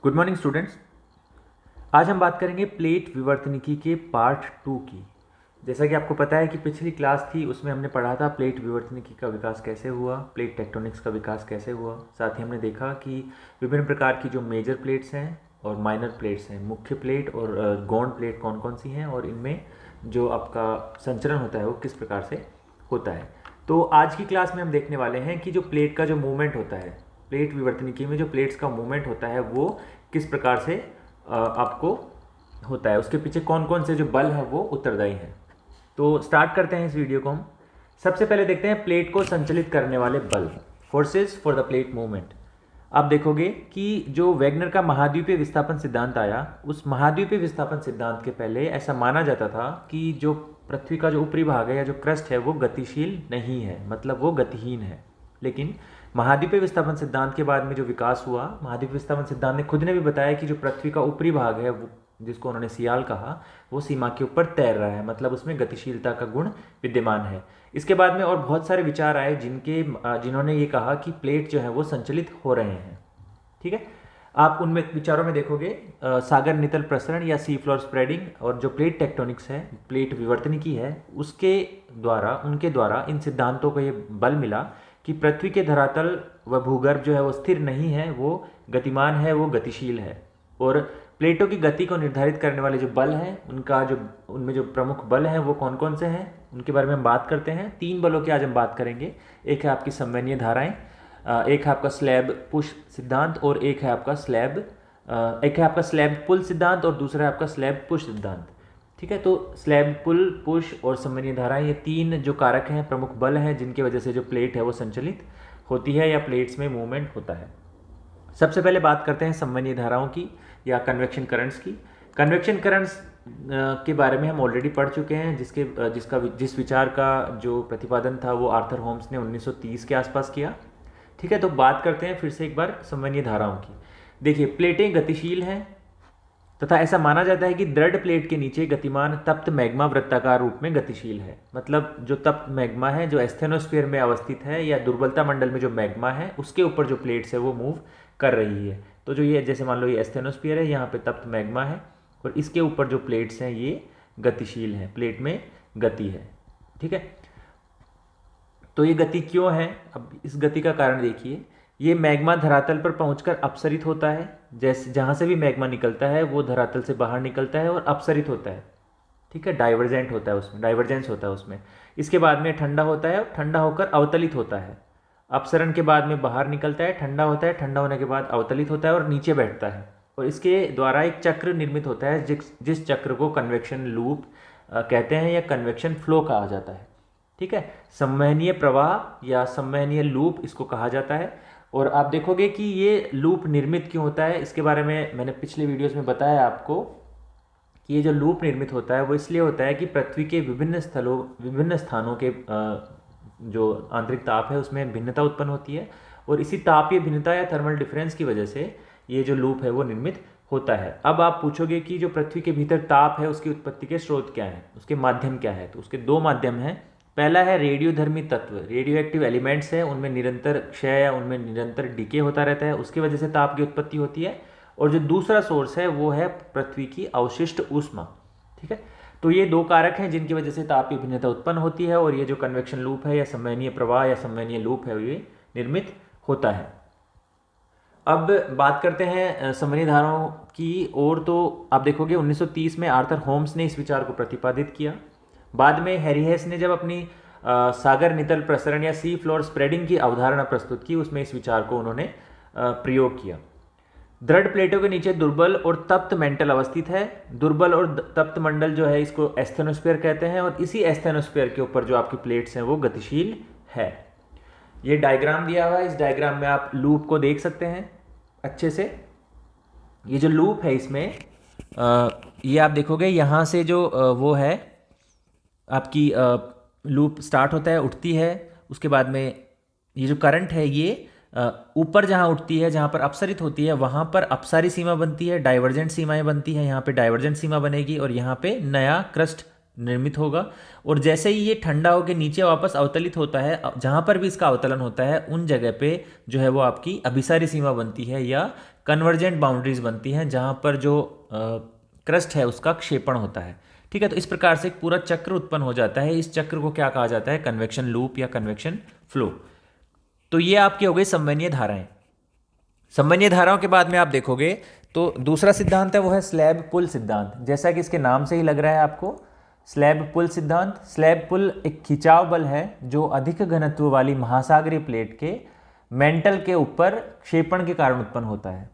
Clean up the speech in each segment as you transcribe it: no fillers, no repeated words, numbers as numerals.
Good morning students. आज हम बात करेंगे प्लेट विवर्तनिकी के पार्ट 2 की। जैसा कि आपको पता है कि पिछली क्लास थी उसमें हमने पढ़ा था प्लेट विवर्तनिकी का विकास कैसे हुआ, प्लेट टेक्टोनिक्स का विकास कैसे हुआ। साथ ही हमने देखा कि विभिन्न प्रकार की जो मेजर प्लेट्स हैं और माइनर प्लेट्स हैं, मुख्य प्लेट और गौण प्लेट कौन कौन सी हैं और इनमें जो आपका संचरण होता है वो किस प्रकार से होता है। तो आज की क्लास में हम देखने वाले हैं कि जो प्लेट का जो मूवमेंट होता है, प्लेट विवर्तनिकी में जो प्लेट्स का मूवमेंट होता है वो किस प्रकार से आपको होता है, उसके पीछे कौन कौन से जो बल हैं वो उत्तरदायी हैं। तो स्टार्ट करते हैं इस वीडियो को हम। सबसे पहले देखते हैं प्लेट को संचालित करने वाले बल, forces for the plate movement. आप देखोगे कि जो वैगनर का महाद्वीपीय विस्थापन सिद्धांत आया, उस महाद्वीपीय विस्थापन सिद्धांत के पहले ऐसा माना जाता था कि जो पृथ्वी का जो ऊपरी भाग है या जो क्रस्ट है वो गतिशील नहीं है, मतलब वो गतिहीन है। लेकिन महाद्वीपीय विस्थापन सिद्धांत के बाद में जो विकास हुआ, महाद्वीपीय विस्थापन सिद्धांत ने खुद ने भी बताया कि जो पृथ्वी का ऊपरी भाग है वो, जिसको उन्होंने सियाल कहा, वो सीमा के ऊपर तैर रहा है, मतलब उसमें गतिशीलता का गुण विद्यमान है। इसके बाद में और बहुत सारे विचार आए जिन्होंने ये कहा कि प्लेट जो है वो संचलित हो रहे हैं। ठीक है, आप उनमें विचारों में देखोगे सागर नितल प्रसरण या सी फ्लोर स्प्रेडिंग, और जो प्लेट टेक्टोनिक्स है, प्लेट विवर्तनिकी है, उनके द्वारा इन सिद्धांतों को ये बल मिला कि पृथ्वी के धरातल व भूगर्भ जो है वो स्थिर नहीं है, वो गतिमान है, वो गतिशील है। और प्लेटों की गति को निर्धारित करने वाले जो बल हैं, उनमें जो प्रमुख बल हैं वो कौन कौन से हैं, उनके बारे में हम बात करते हैं। 3 बलों की आज हम बात करेंगे। एक है आपकी संवहनीय धाराएं, एक है आपका स्लैब पुश सिद्धांत, और एक है आपका स्लैब पुल सिद्धांत, और दूसरा है आपका स्लैब पुश सिद्धांत। ठीक है, तो स्लैब पुल, पुश और संवहनीय धाराएं, ये 3 जो कारक हैं, प्रमुख बल हैं जिनकी वजह से जो प्लेट है वो संचलित होती है या प्लेट्स में मूवमेंट होता है। सबसे पहले बात करते हैं संवहनीय धाराओं की या कन्वेक्शन करंट्स की। कन्वेक्शन करंट्स के बारे में हम ऑलरेडी पढ़ चुके हैं, जिस विचार का जो प्रतिपादन था वो आर्थर होम्स ने 1930 के आसपास किया। ठीक है, तो बात करते हैं फिर से एक बार संवहनीय धाराओं की। देखिए, प्लेटें गतिशील हैं तथा ऐसा माना जाता है कि दृढ़ प्लेट के नीचे गतिमान तप्त मैग्मा वृत्ताकार रूप में गतिशील है। मतलब जो तप्त मैग्मा है, जो एस्थेनोस्फीयर में अवस्थित है या दुर्बलता मंडल में जो मैग्मा है, उसके ऊपर जो प्लेट्स है वो मूव कर रही है। तो जो ये, जैसे मान लो ये एस्थेनोस्फीयर है, यहाँ पे तप्त मैग्मा है और इसके ऊपर जो प्लेट्स हैं ये गतिशील हैं, प्लेट में गति है। ठीक है, तो ये गति क्यों है? अब इस गति का कारण देखिए, ये मैग्मा धरातल पर पहुंचकर अपसरित होता है। जैसे जहाँ से भी मैग्मा निकलता है वो धरातल से बाहर निकलता है और अपसरित होता है। ठीक है, डाइवर्जेंस होता है उसमें। इसके बाद में ठंडा होता है और ठंडा होकर अवतलित होता है। अपसरण के बाद में बाहर निकलता है, ठंडा होता है, ठंडा होने के बाद अवतलित होता है और नीचे बैठता है। और इसके द्वारा एक चक्र निर्मित होता है, जिस चक्र को कन्वेक्शन लूप कहते हैं या कन्वेक्शन फ्लो कहा जाता है। ठीक है, संवहनीय प्रवाह या संवहनीय लूप इसको कहा जाता है। और आप देखोगे कि ये लूप निर्मित क्यों होता है, इसके बारे में मैंने पिछले वीडियोस में बताया आपको कि ये जो लूप निर्मित होता है वो इसलिए होता है कि पृथ्वी के विभिन्न स्थानों के जो आंतरिक ताप है उसमें भिन्नता उत्पन्न होती है, और इसी तापीय भिन्नता या थर्मल डिफरेंस की वजह से ये जो लूप है वो निर्मित होता है। अब आप पूछोगे कि जो पृथ्वी के भीतर ताप है उसकी उत्पत्ति के स्रोत क्या हैं, उसके माध्यम क्या है? तो उसके 2 माध्यम हैं। पहला है रेडियोधर्मी तत्व, रेडियो एक्टिव एलिमेंट्स हैं, उनमें निरंतर क्षय या उनमें निरंतर डिके होता रहता है, उसकी वजह से ताप की उत्पत्ति होती है। और जो दूसरा सोर्स है वो है पृथ्वी की अवशिष्ट ऊष्मा। ठीक है, तो ये 2 कारक हैं जिनकी वजह से तापीय भिन्नता उत्पन्न होती है, और ये जो कन्वेक्शन लूप है या संवहनीय प्रवाह या संवहनीय लूप है ये निर्मित होता है। अब बात करते हैं संवहनीय धाराओं की। और तो आप देखोगे 1930 में आर्थर होम्स ने इस विचार को प्रतिपादित किया। बाद में हैरी हेस ने जब अपनी सागर नितल प्रसरण या सी फ्लोर स्प्रेडिंग की अवधारणा प्रस्तुत की, उसमें इस विचार को उन्होंने प्रयोग किया। दृढ़ प्लेटों के नीचे दुर्बल और तप्त मेंटल अवस्थित है। दुर्बल और तप्त मंडल जो है इसको एस्थेनोस्फीयर कहते हैं, और इसी एस्थेनोस्फीयर के ऊपर जो आपकी प्लेट्स हैं वो गतिशील है। ये डायग्राम दिया हुआ है, इस डायग्राम में आप लूप को देख सकते हैं अच्छे से। ये जो लूप है इसमें ये आप देखोगे यहाँ से जो वो है आपकी लूप स्टार्ट होता है, उठती है, उसके बाद में ये जो करंट है ये ऊपर जहाँ उठती है, जहाँ पर अपसरित होती है वहाँ पर अपसारी सीमा बनती है, डाइवर्जेंट सीमाएं बनती हैं। यहाँ पे डाइवर्जेंट सीमा बनेगी और यहाँ पे नया क्रस्ट निर्मित होगा। और जैसे ही ये ठंडा होकर नीचे वापस अवतलित होता है, जहाँ पर भी इसका अवतलन होता है उन जगह पे जो है वो आपकी अभिसारी सीमा बनती है या कन्वर्जेंट बाउंड्रीज बनती हैं, जहाँ पर जो क्रस्ट है उसका क्षेपण होता है। ठीक है, तो इस प्रकार से एक पूरा चक्र उत्पन्न हो जाता है। इस चक्र को क्या कहा जाता है? कन्वेक्शन लूप या कन्वेक्शन फ्लो। तो ये आपकी हो गई संवहनीय धाराएं। संवहनीय धाराओं के बाद में आप देखोगे तो दूसरा सिद्धांत है वो है स्लैब पुल सिद्धांत। जैसा कि इसके नाम से ही लग रहा है आपको, स्लैब पुल सिद्धांत। स्लैब पुल एक खिंचाव बल है जो अधिक घनत्व वाली महासागरीय प्लेट के मेंटल के ऊपर क्षेपण के कारण उत्पन्न होता है।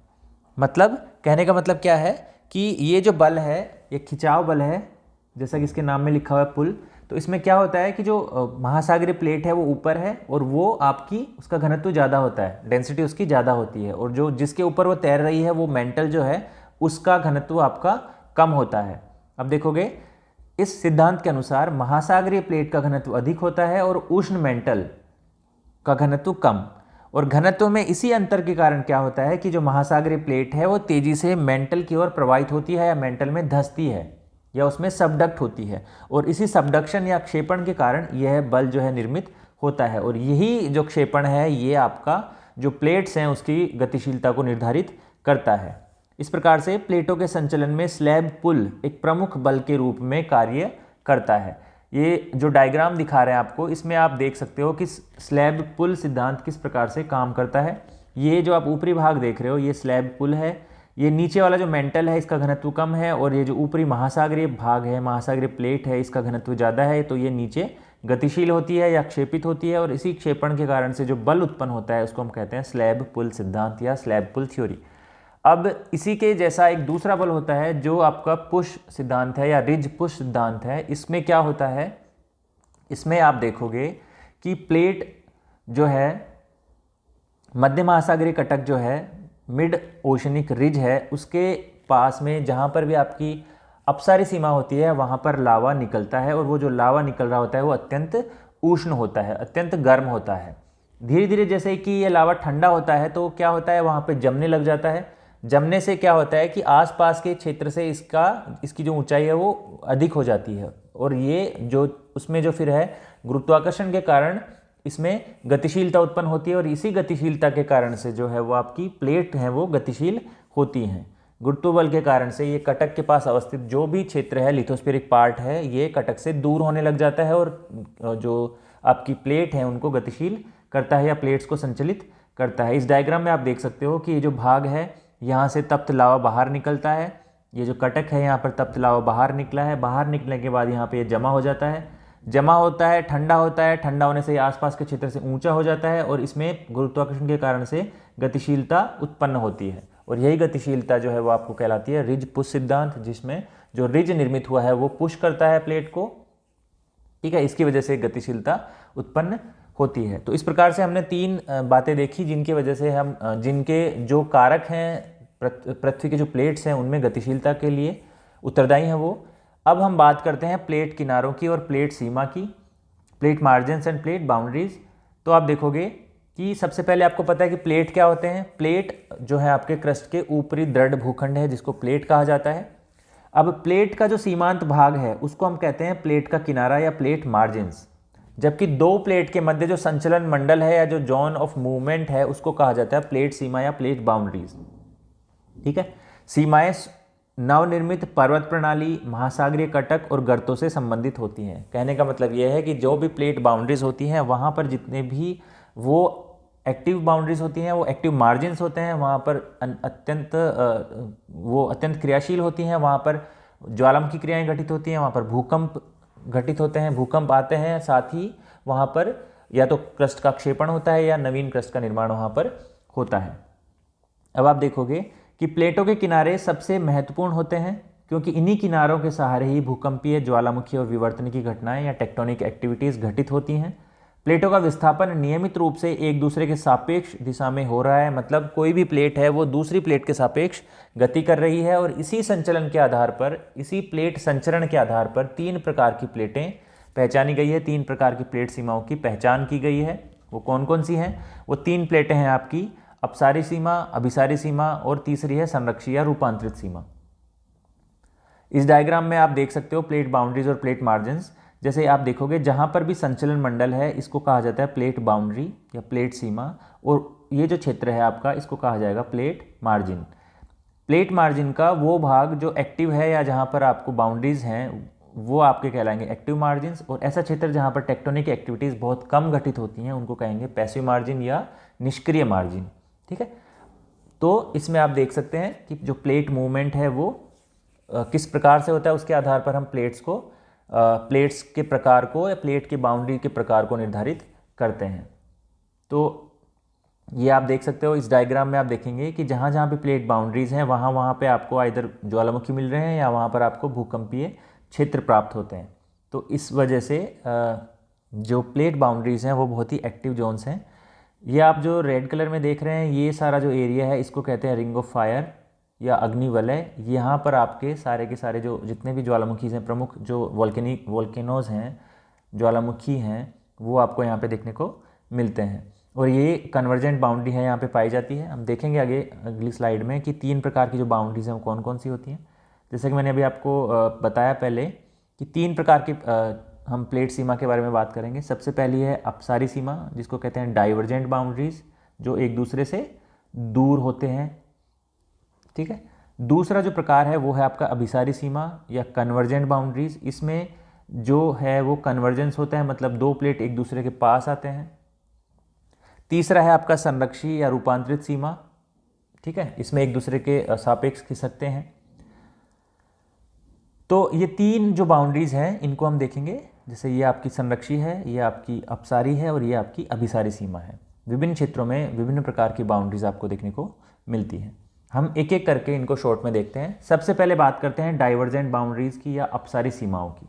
मतलब कहने का मतलब क्या है कि ये जो बल है, ये खिंचाव बल है, जैसा कि इसके नाम में लिखा हुआ है पुल। तो इसमें क्या होता है कि जो महासागरीय प्लेट है वो ऊपर है और वो आपकी उसका घनत्व ज़्यादा होता है, डेंसिटी उसकी ज़्यादा होती है, और जो जिसके ऊपर वो तैर रही है वो मेंटल जो है उसका घनत्व आपका कम होता है। अब देखोगे इस सिद्धांत के अनुसार महासागरीय प्लेट का घनत्व अधिक होता है और उष्ण मेंटल का घनत्व कम। और घनत्व में इसी अंतर के कारण क्या होता है कि जो महासागरीय प्लेट है वो तेजी से मेंटल की ओर प्रवाहित होती है या मेंटल में धंसती है या उसमें सबडक्ट होती है, और इसी सबडक्शन या क्षेपण के कारण यह बल जो है निर्मित होता है। और यही जो क्षेपण है ये आपका जो प्लेट्स हैं उसकी गतिशीलता को निर्धारित करता है। इस प्रकार से प्लेटों के संचलन में स्लैब पुल एक प्रमुख बल के रूप में कार्य करता है। ये जो डायग्राम दिखा रहे हैं आपको, इसमें आप देख सकते हो कि स्लैब पुल सिद्धांत किस प्रकार से काम करता है। ये जो आप ऊपरी भाग देख रहे हो ये स्लैब पुल है। ये नीचे वाला जो मेंटल है इसका घनत्व कम है, और ये जो ऊपरी महासागरीय भाग है, महासागरीय प्लेट है, इसका घनत्व ज़्यादा है। तो ये नीचे गतिशील होती है या क्षेपित होती है, और इसी क्षेपण के कारण से जो बल उत्पन्न होता है उसको हम कहते हैं स्लैब पुल सिद्धांत या स्लैब पुल थ्योरी। अब इसी के जैसा एक दूसरा बल होता है जो आपका पुश सिद्धांत है या रिज पुश सिद्धांत है। इसमें क्या होता है, इसमें आप देखोगे कि प्लेट जो है मध्य महासागरीय कटक जो है मिड ओशनिक रिज है, उसके पास में जहाँ पर भी आपकी अपसारी सीमा होती है वहाँ पर लावा निकलता है, और वो जो लावा निकल रहा होता है वो अत्यंत उष्ण होता है, अत्यंत गर्म होता है। धीरे धीरे जैसे कि ये लावा ठंडा होता है तो क्या होता है वहाँ पे जमने लग जाता है। जमने से क्या होता है कि आसपास के क्षेत्र से इसकी जो ऊंचाई है वो अधिक हो जाती है, और ये जो उसमें जो फिर है गुरुत्वाकर्षण के कारण इसमें गतिशीलता उत्पन्न होती है, और इसी गतिशीलता के कारण से जो है वो आपकी प्लेट हैं वो गतिशील होती हैं। गुरुत्वबल के कारण से ये कटक के पास अवस्थित जो भी क्षेत्र है, लिथोस्फीरिक पार्ट है, ये कटक से दूर होने लग जाता है, और जो आपकी प्लेट है उनको गतिशील करता है या प्लेट्स को संचलित करता है। इस डायग्राम में आप देख सकते हो कि ये जो भाग है यहाँ से तप्त लावा बाहर निकलता है। ये जो कटक है यहाँ पर तप्त लावा बाहर निकला है, बाहर निकलने के बाद यहाँ पे ये जमा हो जाता है, जमा होता है, ठंडा होता है, ठंडा होने से ये आसपास के क्षेत्र से ऊंचा हो जाता है, और इसमें गुरुत्वाकर्षण के कारण से गतिशीलता उत्पन्न होती है। और यही गतिशीलता जो है वो आपको कहलाती है रिज पुश सिद्धांत, जिसमें जो रिज निर्मित हुआ है वो पुश करता है प्लेट को। ठीक है, इसकी वजह से गतिशीलता उत्पन्न होती है। तो इस प्रकार से हमने तीन बातें देखी जिनकी वजह से हम जिनके जो कारक हैं पृथ्वी के जो प्लेट्स हैं उनमें गतिशीलता के लिए उत्तरदायी हैं वो। अब हम बात करते हैं प्लेट किनारों की और प्लेट सीमा की, plate margins end plate boundaries. तो आप देखोगे कि सबसे पहले आपको पता है कि प्लेट क्या होते हैं। प्लेट जो है आपके क्रस्ट के ऊपरी दृढ़ भूखंड है जिसको प्लेट कहा जाता है। अब प्लेट का जो सीमांत भाग है उसको हम कहते हैं प्लेट का किनारा या प्लेट मार्जिन्स, जबकि दो प्लेट के मध्य जो संचलन मंडल है या जो जोन ऑफ मूवमेंट है उसको कहा जाता है प्लेट सीमा या प्लेट बाउंड्रीज। ठीक है, सीमाएं नवनिर्मित पर्वत प्रणाली, महासागरीय कटक और गर्तों से संबंधित होती हैं। कहने का मतलब यह है कि जो भी प्लेट बाउंड्रीज होती हैं वहाँ पर जितने भी वो एक्टिव बाउंड्रीज होती हैं, वो एक्टिव मार्जिन्स होते हैं, वहाँ पर अत्यंत क्रियाशील होती हैं, वहाँ पर ज्वालामुखी क्रियाएं घटित होती हैं, वहाँ पर भूकंप घटित होते हैं, भूकंप आते हैं, साथ ही वहाँ पर या तो क्रस्ट का क्षेपण होता है या नवीन क्रस्ट का निर्माण वहाँ पर होता है। अब आप देखोगे कि प्लेटों के किनारे सबसे महत्वपूर्ण होते हैं क्योंकि इन्हीं किनारों के सहारे ही भूकंपीय, ज्वालामुखी और विवर्तन की घटनाएं या टेक्टोनिक एक्टिविटीज़ घटित होती हैं। प्लेटों का विस्थापन नियमित रूप से एक दूसरे के सापेक्ष दिशा में हो रहा है, मतलब कोई भी प्लेट है वो दूसरी प्लेट के सापेक्ष गति कर रही है, और इसी संचलन के आधार पर, इसी प्लेट संचरण के आधार पर तीन प्रकार की प्लेटें पहचानी गई है, तीन प्रकार की प्लेट सीमाओं की पहचान की गई है। वो कौन कौन सी हैं? वो तीन प्लेटें हैं आपकी अपसारी सीमा, अभिसारी सीमा और तीसरी है संरक्षीय या रूपांतरित सीमा। इस डायग्राम में आप देख सकते हो प्लेट बाउंड्रीज और प्लेट मार्जिन्स। जैसे आप देखोगे जहाँ पर भी संचलन मंडल है इसको कहा जाता है प्लेट बाउंड्री या प्लेट सीमा, और ये जो क्षेत्र है आपका इसको कहा जाएगा प्लेट मार्जिन। प्लेट मार्जिन का वो भाग जो एक्टिव है या जहाँ पर आपको बाउंड्रीज हैं वो आपके कहलाएंगे एक्टिव मार्जिन्स, और ऐसा क्षेत्र जहाँ पर टेक्टोनिक एक्टिविटीज़ बहुत कम घटित होती हैं उनको कहेंगे पैसिव मार्जिन या निष्क्रिय मार्जिन। ठीक है, तो इसमें आप देख सकते हैं कि जो प्लेट मूवमेंट है वो किस प्रकार से होता है, उसके आधार पर हम प्लेट्स के प्रकार को या प्लेट के बाउंड्री के प्रकार को निर्धारित करते हैं। तो ये आप देख सकते हो इस डायग्राम में, आप देखेंगे कि जहाँ जहाँ भी प्लेट बाउंड्रीज हैं वहाँ पे आपको इधर ज्वालामुखी मिल रहे हैं या वहाँ पर आपको भूकंपीय क्षेत्र प्राप्त होते हैं। तो इस वजह से जो प्लेट बाउंड्रीज हैं वो बहुत ही एक्टिव जोन्स हैं। ये आप जो रेड कलर में देख रहे हैं ये सारा जो एरिया है इसको कहते हैं रिंग ऑफ फायर या अग्निवलय। यहाँ पर आपके सारे के सारे जो जितने भी ज्वालामुखी हैं, प्रमुख जो वोल्केनोज हैं, ज्वालामुखी हैं, वो आपको यहाँ पे देखने को मिलते हैं, और ये कन्वर्जेंट बाउंड्री है यहाँ पे पाई जाती है। हम देखेंगे आगे अगली स्लाइड में कि 3 प्रकार की जो बाउंड्रीज हैं वो कौन कौन सी होती हैं। जैसे कि मैंने अभी आपको बताया पहले कि 3 प्रकार की हम प्लेट सीमा के बारे में बात करेंगे। सबसे पहली है अपसारी सीमा जिसको कहते हैं डाइवर्जेंट बाउंड्रीज, जो एक दूसरे से दूर होते हैं। ठीक है, दूसरा जो प्रकार है वो है आपका अभिसारी सीमा या कन्वर्जेंट बाउंड्रीज। इसमें जो है वो कन्वर्जेंस होता है, मतलब 2 प्लेट एक दूसरे के पास आते हैं। तीसरा है आपका संरक्षी या रूपांतरित सीमा। ठीक है, इसमें एक दूसरे के सापेक्ष खिसकते हैं। तो ये 3 जो बाउंड्रीज हैं इनको हम देखेंगे। जैसे ये आपकी संरक्षी है, ये आपकी अपसारी है और ये आपकी अभिसारी सीमा है। विभिन्न क्षेत्रों में विभिन्न प्रकार की बाउंड्रीज आपको देखने को मिलती हैं। हम एक एक करके इनको शॉर्ट में देखते हैं। सबसे पहले बात करते हैं डाइवर्जेंट बाउंड्रीज की या अपसारी सीमाओं की।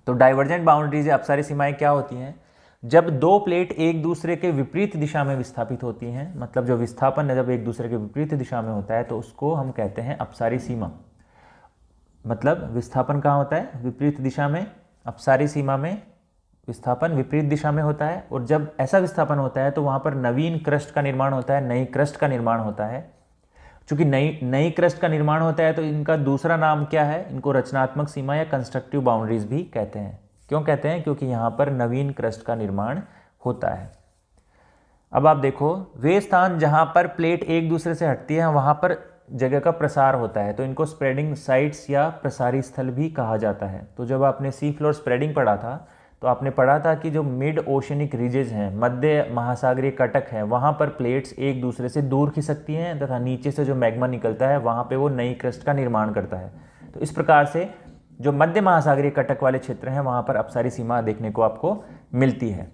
तो डाइवर्जेंट बाउंड्रीज या अपसारी सीमाएं क्या होती हैं? जब 2 प्लेट एक दूसरे के विपरीत दिशा में विस्थापित होती हैं, मतलब जो विस्थापन है जब एक दूसरे के विपरीत दिशा में होता है तो उसको हम कहते हैं अपसारी सीमा। मतलब विस्थापन कहाँ होता है? विपरीत दिशा में। अपसारी सीमा में विस्थापन विपरीत दिशा में होता है, और जब ऐसा विस्थापन होता है तो वहाँ पर नवीन क्रस्ट का निर्माण होता है, नई क्रस्ट का निर्माण होता है। चूँकि नई क्रस्ट का निर्माण होता है तो इनका दूसरा नाम क्या है? इनको रचनात्मक सीमा या कंस्ट्रक्टिव बाउंड्रीज भी कहते हैं। क्यों कहते हैं? क्योंकि यहाँ पर नवीन क्रस्ट का निर्माण होता है। अब आप देखो, वे स्थान जहाँ पर प्लेट एक दूसरे से हटती है वहाँ पर जगह का प्रसार होता है, तो इनको स्प्रेडिंग साइट्स या प्रसारी स्थल भी कहा जाता है। तो जब आपने सी फ्लोर स्प्रेडिंग पढ़ा था तो आपने पढ़ा था कि जो मिड ओशनिक रीजेज हैं, मध्य महासागरीय कटक हैं, वहाँ पर प्लेट्स एक दूसरे से दूर खिसकती हैं तथा नीचे से जो मैग्मा निकलता है वहाँ पे वो नई क्रस्ट का निर्माण करता है। तो इस प्रकार से जो मध्य महासागरीय कटक वाले क्षेत्र हैं वहाँ पर अपसारी सीमा देखने को आपको मिलती है।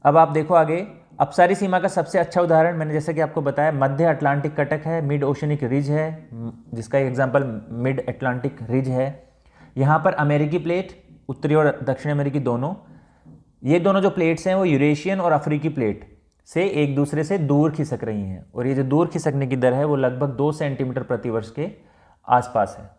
अब आप देखो आगे, अपसारी सीमा का सबसे अच्छा उदाहरण मैंने जैसे कि आपको बताया मध्य अटलांटिक कटक है, मिड ओशनिक रिज है, जिसका एग्जाम्पल मिड अटलांटिक रिज है। यहाँ पर अमेरिकी प्लेट, उत्तरी और दक्षिण अमेरिकी दोनों, ये दोनों जो प्लेट्स हैं वो यूरेशियन और अफ्रीकी प्लेट से एक दूसरे से दूर खिसक रही हैं, और ये जो दूर खिसकने की दर है वो लगभग 2 सेंटीमीटर प्रति वर्ष के आसपास है।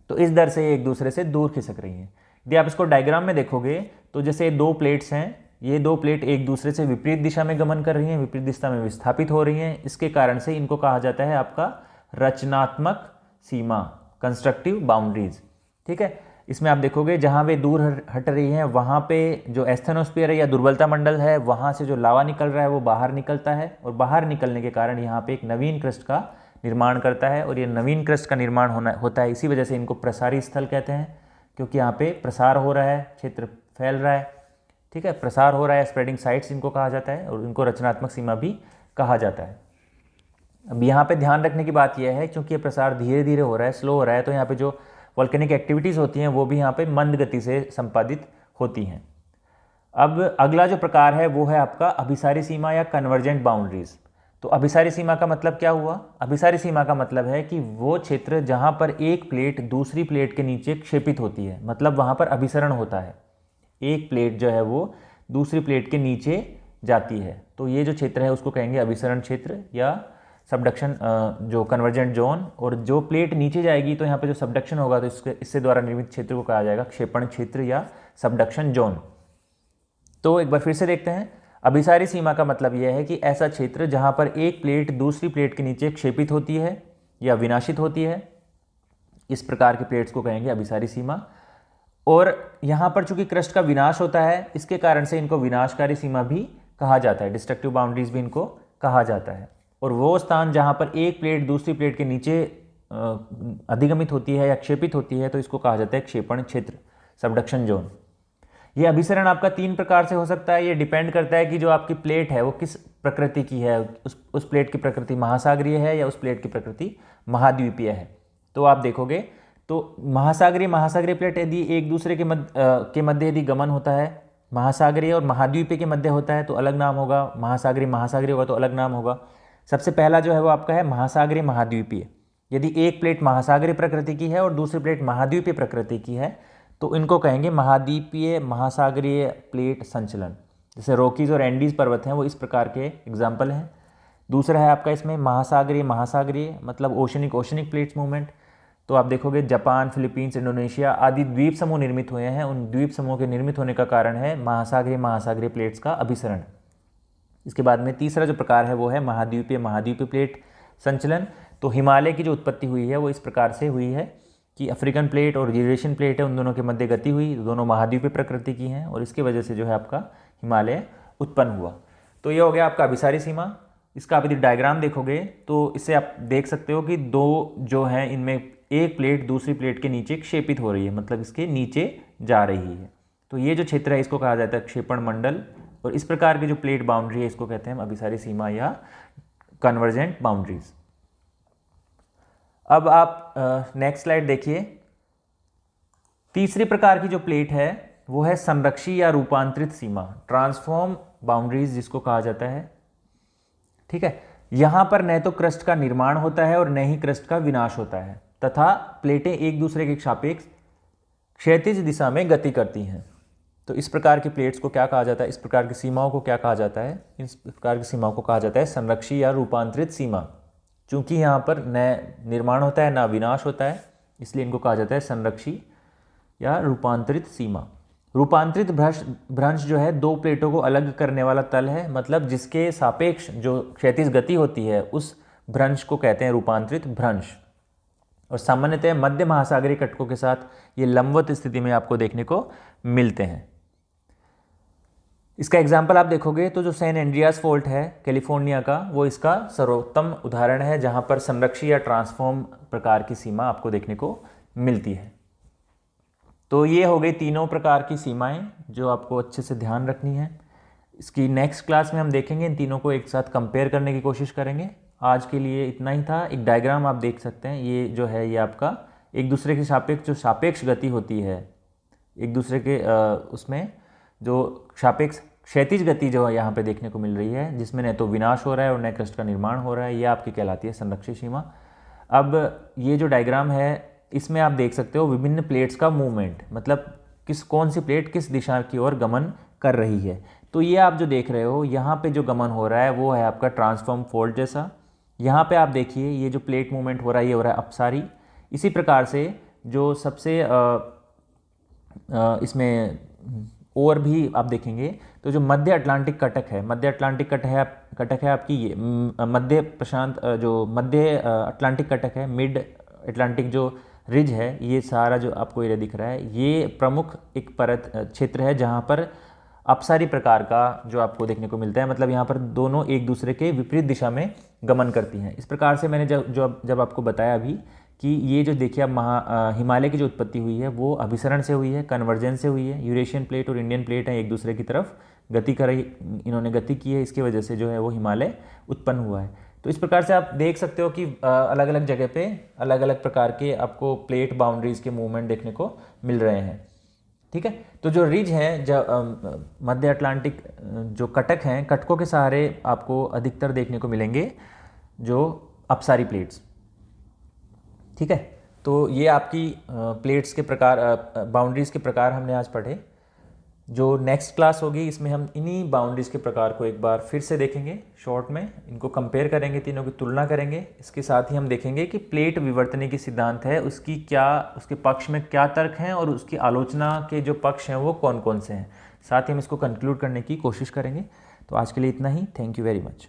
तो इस दर से ये एक दूसरे से दूर खिसक रही हैं। यदि आप इसको डायग्राम में देखोगे तो जैसे 2 प्लेट्स हैं, ये 2 प्लेट एक दूसरे से विपरीत दिशा में गमन कर रही हैं, विपरीत दिशा में विस्थापित हो रही हैं। इसके कारण से इनको कहा जाता है आपका रचनात्मक सीमा, कंस्ट्रक्टिव बाउंड्रीज। ठीक है, इसमें आप देखोगे जहाँ वे दूर हट रही हैं वहाँ पे जो एस्थेनोस्फीयर है या दुर्बलता मंडल है, वहाँ से जो लावा निकल रहा है वो बाहर निकलता है, और बाहर निकलने के कारण यहाँ पे एक नवीन क्रस्ट का निर्माण करता है, और ये नवीन क्रस्ट का निर्माण होता है। इसी वजह से इनको प्रसारी स्थल कहते हैं, क्योंकि यहाँ पे प्रसार हो रहा है, क्षेत्र फैल रहा है। ठीक है, प्रसार हो रहा है, स्प्रेडिंग साइट्स इनको कहा जाता है, और इनको रचनात्मक सीमा भी कहा जाता है। अब यहाँ पे ध्यान रखने की बात यह है, क्योंकि ये प्रसार धीरे धीरे हो रहा है, स्लो हो रहा है, तो यहाँ पे जो वॉल्केनिक एक्टिविटीज़ होती हैं वो भी यहाँ पे मंद गति से संपादित होती हैं। अब अगला जो प्रकार है वो है आपका अभिसारी सीमा या कन्वर्जेंट बाउंड्रीज। तो अभिसारी सीमा का मतलब क्या हुआ? अभिसारी सीमा का मतलब है कि वो क्षेत्र जहाँ पर एक प्लेट दूसरी प्लेट के नीचे क्षेपित होती है, मतलब वहाँ पर अभिसरण होता है, एक प्लेट जो है वो दूसरी प्लेट के नीचे जाती है। तो ये जो क्षेत्र है उसको कहेंगे अभिसरण क्षेत्र या सबडक्शन, जो कन्वर्जेंट जोन। और जो प्लेट नीचे जाएगी तो यहाँ पे जो सबडक्शन होगा तो इससे द्वारा निर्मित क्षेत्र को कहा जाएगा क्षेपण क्षेत्र या सबडक्शन जोन। तो एक बार फिर से देखते हैं, अभिसारी सीमा का मतलब यह है कि ऐसा क्षेत्र जहाँ पर एक प्लेट दूसरी प्लेट के नीचे क्षेपित होती है या विनाशित होती है, इस प्रकार के प्लेट्स को कहेंगे अभिसारी सीमा। और यहाँ पर चूंकि क्रस्ट का विनाश होता है, इसके कारण से इनको विनाशकारी सीमा भी कहा जाता है, डिस्ट्रक्टिव बाउंड्रीज भी इनको कहा जाता है। और वो स्थान जहाँ पर एक प्लेट दूसरी प्लेट के नीचे अधिगमित होती है या क्षेपित होती है, तो इसको कहा जाता है क्षेपण क्षेत्र, सबडक्शन जोन। ये अभिसरण आपका 3 प्रकार से हो सकता है। ये डिपेंड करता है कि जो आपकी प्लेट है वो किस प्रकृति की है, उस प्लेट की प्रकृति महासागरीय है या उस प्लेट की प्रकृति महाद्वीपीय है। तो आप देखोगे तो महासागरीय प्लेट यदि एक दूसरे के मध्य यदि गमन होता है, महासागरीय और महाद्वीपीय के मध्य होता है तो अलग नाम होगा, महासागरीय होगा तो अलग नाम होगा। सबसे पहला जो है वो आपका है महासागरीय महाद्वीपीय। यदि एक प्लेट महासागरीय प्रकृति की है और दूसरी प्लेट महाद्वीपीय प्रकृति की है तो इनको कहेंगे महाद्वीपीय महासागरीय प्लेट संचलन। जैसे रॉकीज और एंडीज पर्वत हैं वो इस प्रकार के एग्जाम्पल हैं। दूसरा है आपका इसमें महासागरीय मतलब ओशनिक प्लेट्स मूवमेंट। तो आप देखोगे जापान, फिलीपींस, इंडोनेशिया आदि द्वीप समूह निर्मित हुए हैं। उन द्वीप समूह के निर्मित होने का कारण है महासागरीय प्लेट्स का अभिसरण। इसके बाद में तीसरा जो प्रकार है वो है महाद्वीपीय प्लेट संचलन। तो हिमालय की जो उत्पत्ति हुई है वो इस प्रकार से हुई है कि अफ्रीकन प्लेट और यूरेशियन प्लेट है, उन दोनों के मध्य गति हुई, दोनों महाद्वीपीय प्रकृति की हैं और इसकी वजह से जो है आपका हिमालय उत्पन्न हुआ। तो ये हो गया आपका अभिसारी सीमा। इसका आप यदि डायग्राम देखोगे तो इससे आप देख सकते हो कि दो जो हैं इनमें एक प्लेट दूसरी प्लेट के नीचे क्षेपित हो रही है, मतलब इसके नीचे जा रही है। तो ये जो क्षेत्र है इसको कहा जाता है क्षेपण मंडल। और इस प्रकार की जो प्लेट बाउंड्री है इसको कहते हैं अभिसारी सीमा या कन्वर्जेंट बाउंड्रीज। अब आप नेक्स्ट स्लाइड देखिए। तीसरी प्रकार की जो प्लेट है वो है संरक्षी या रूपांतरित सीमा, ट्रांसफॉर्म बाउंड्रीज जिसको कहा जाता है। ठीक है, यहां पर न तो क्रस्ट का निर्माण होता है और न ही क्रस्ट का विनाश होता है तथा प्लेटें एक दूसरे के सापेक्ष क्षैतिज दिशा में गति करती हैं। तो इस प्रकार की प्लेट्स को क्या कहा जाता है, इस प्रकार की सीमाओं को क्या कहा जाता है, इस प्रकार की सीमाओं को कहा जाता है संरक्षी या रूपांतरित सीमा। चूंकि यहाँ पर न निर्माण होता है ना विनाश होता है, इसलिए इनको कहा जाता है संरक्षी या रूपांतरित सीमा। रूपांतरित भ्रंश जो है दो प्लेटों को अलग करने वाला तल है, मतलब जिसके सापेक्ष जो क्षैतिज गति होती है उस भ्रंश को कहते हैं रूपांतरित भ्रंश। और सामान्यतः मध्य महासागरीय कटकों के साथ ये लंबवत स्थिति में आपको देखने को मिलते हैं। इसका एग्जाम्पल आप देखोगे तो जो सैन एंड्रियास फोल्ट है कैलिफोर्निया का, वो इसका सर्वोत्तम उदाहरण है जहां पर संरक्षी या ट्रांसफॉर्म प्रकार की सीमा आपको देखने को मिलती है। तो ये हो गई तीनों प्रकार की सीमाएं जो आपको अच्छे से ध्यान रखनी है। इसकी नेक्स्ट क्लास में हम देखेंगे, इन तीनों को एक साथ कंपेयर करने की कोशिश करेंगे। आज के लिए इतना ही था। एक डायग्राम आप देख सकते हैं, ये जो है ये आपका एक दूसरे के सापेक्ष जो सापेक्ष गति होती है, एक दूसरे के उसमें जो सापेक्ष क्षैतिज गति जो यहाँ पे देखने को मिल रही है, जिसमें न तो विनाश हो रहा है और न क्रस्ट का निर्माण हो रहा है, ये आपकी कहलाती है संरक्षी सीमा। अब ये जो डायग्राम है इसमें आप देख सकते हो विभिन्न प्लेट्स का मूवमेंट, मतलब कौन सी प्लेट किस दिशा की ओर गमन कर रही है। तो ये आप जो देख रहे हो यहाँ पे जो गमन हो रहा है वो है आपका ट्रांसफॉर्म फोल्ड जैसा। यहाँ पे आप देखिए ये जो प्लेट मूवमेंट हो रहा है ये हो रहा है अपसारी। इसी प्रकार से जो सबसे इसमें और भी आप देखेंगे तो जो मध्य अटलांटिक कटक है, कटक है आपकी ये मध्य प्रशांत जो मध्य अटलांटिक कटक है, मिड अटलांटिक जो रिज है, ये सारा जो आपको एरिया दिख रहा है ये प्रमुख एक परत क्षेत्र है जहाँ पर अपसारी प्रकार का जो आपको देखने को मिलता है, मतलब यहाँ पर दोनों एक दूसरे के विपरीत दिशा में गमन करती हैं। इस प्रकार से मैंने जब आपको बताया अभी कि ये जो देखिए अब हिमालय की जो उत्पत्ति हुई है वो अभिसरण से हुई है, कन्वर्जेंस से हुई है। यूरेशियन प्लेट और इंडियन प्लेट हैं एक दूसरे की तरफ इन्होंने गति की है, इसकी वजह से जो है वो हिमालय उत्पन्न हुआ है। तो इस प्रकार से आप देख सकते हो कि अलग अलग जगह पे अलग अलग प्रकार के आपको प्लेट बाउंड्रीज के मूवमेंट देखने को मिल रहे हैं। ठीक है, तो जो रिज हैं मध्य अटलांटिक जो कटक हैं, कटकों के सहारे आपको अधिकतर देखने को मिलेंगे जो अपसारी प्लेट्स। ठीक है, तो ये आपकी प्लेट्स के प्रकार बाउंड्रीज के प्रकार हमने आज पढ़े। जो नेक्स्ट क्लास होगी इसमें हम इन्हीं बाउंड्रीज के प्रकार को एक बार फिर से देखेंगे शॉर्ट में, इनको कंपेयर करेंगे, तीनों की तुलना करेंगे। इसके साथ ही हम देखेंगे कि प्लेट विवर्तनी की सिद्धांत है उसके पक्ष में क्या तर्क हैं और उसकी आलोचना के जो पक्ष हैं वो कौन कौन से हैं। साथ ही हम इसको कंक्लूड करने की कोशिश करेंगे। तो आज के लिए इतना ही। Thank you very much.